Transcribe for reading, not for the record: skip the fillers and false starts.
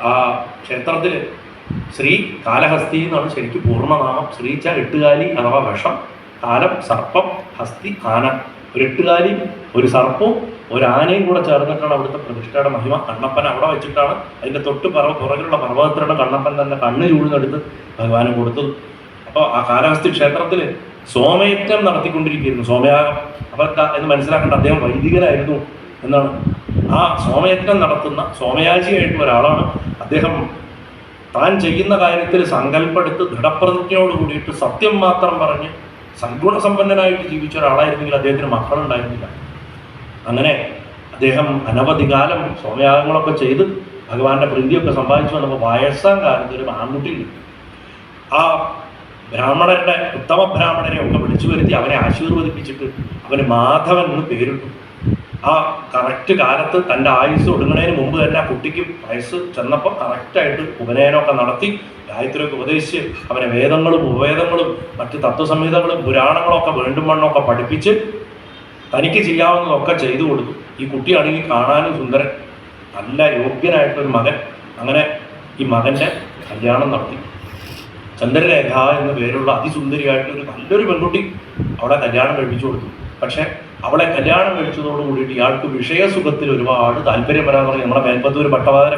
ആ ക്ഷേത്രത്തിൽ ശ്രീ കാലഹസ്തി എന്നാണ് ശരിക്കും പൂർണ്ണനാമം. ശ്രീച്ച എട്ടുകാലി അഥവാ വിഷം, കാലം സർപ്പം, ഹസ്തി ആന. ഒരു എട്ടുകാലി, ഒരു സർപ്പവും ഒരു ആനയും കൂടെ ചേർന്നിട്ടാണ് അവിടുത്തെ പ്രതിഷ്ഠയുടെ മഹിമ. കണ്ണപ്പൻ അവിടെ വെച്ചിട്ടാണ് അതിൻ്റെ തൊട്ട് പുറകിലുള്ള പർവ്വതത്തിലുള്ള കണ്ണപ്പൻ തന്നെ കണ്ണ് ചൂഴ്ന്നെടുത്ത് ഭഗവാന് കൊടുത്തത്. അപ്പോൾ ആ കാലഹസ്തി ക്ഷേത്രത്തിൽ സോമയജ്ഞം നടത്തിക്കൊണ്ടിരിക്കുകയായിരുന്നു, സോമയാഗം. അപ്പോൾ എന്ന് മനസ്സിലാക്കേണ്ട അദ്ദേഹം വൈദികനായിരുന്നു എന്നാണ്. ആ സോമയജ്ഞം നടത്തുന്ന സോമയാജിയായിട്ടുള്ള ഒരാളാണ് അദ്ദേഹം. താൻ ചെയ്യുന്ന കാര്യത്തിൽ സങ്കല്പെടുത്ത് ദൃഢപ്രതിജ്ഞയോട് കൂടിയിട്ട് സത്യം മാത്രം പറഞ്ഞ് സദ്ഗുണസമ്പന്നനായിട്ട് ജീവിച്ച ഒരാളായിരുന്നെങ്കിൽ അദ്ദേഹത്തിന് മക്കളുണ്ടായിരുന്നില്ല. അങ്ങനെ അദ്ദേഹം അനവധി കാലം സോമയാഗങ്ങളൊക്കെ ചെയ്ത് ഭഗവാന്റെ പ്രീതിയൊക്കെ സമ്പാദിച്ചു വന്നപ്പോൾ വയസ്സാം കാലത്ത് ഒരു ആൺകുട്ടിയുണ്ട്. ആ ബ്രാഹ്മണരുടെ ഉത്തമ ബ്രാഹ്മണരെ ഒക്കെ വിളിച്ചു വരുത്തി അവനെ ആശീർവദിപ്പിച്ചിട്ട് അവന് മാധവൻ എന്ന് പേരിട്ടു. ആ കറക്റ്റ് കാലത്ത് തൻ്റെ ആയുസ് ഒടുങ്ങുന്നതിന് മുമ്പ് തന്നെ ആ കുട്ടിക്ക് വയസ്സ് ചെന്നപ്പോൾ കറക്റ്റായിട്ട് ഉപനയനമൊക്കെ നടത്തി ഗായത്രിയൊക്കെ ഉപദേശിച്ച് അവനെ വേദങ്ങളും ഉപവേദങ്ങളും മറ്റ് തത്വസംഹിതകളും പുരാണങ്ങളൊക്കെ വീണ്ടും വണ്ണമൊക്കെ പഠിപ്പിച്ച് തനിക്ക് ചെയ്യാവുന്നതൊക്കെ ചെയ്തു കൊടുത്തു. ഈ കുട്ടിയാണെങ്കിൽ കാണാനും സുന്ദരൻ, നല്ല യോഗ്യനായിട്ടൊരു മകൻ. അങ്ങനെ ഈ മകൻ്റെ കല്യാണം നടത്തി. ചന്ദ്രരേഖ എന്ന പേരുള്ള അതിസുന്ദരിയായിട്ടൊരു നല്ലൊരു പെൺകുട്ടി അവിടെ കല്യാണം കഴിപ്പിച്ചു കൊടുത്തു. പക്ഷേ അവളെ കല്യാണം കഴിച്ചതോട് കൂടിയിട്ട് ഇയാൾക്ക് വിഷയസുഖത്തിൽ ഒരുപാട് താല്പര്യം വരാൻ തുടങ്ങി. നമ്മുടെ മേൽപ്പത്തൂർ പട്ടവാതിര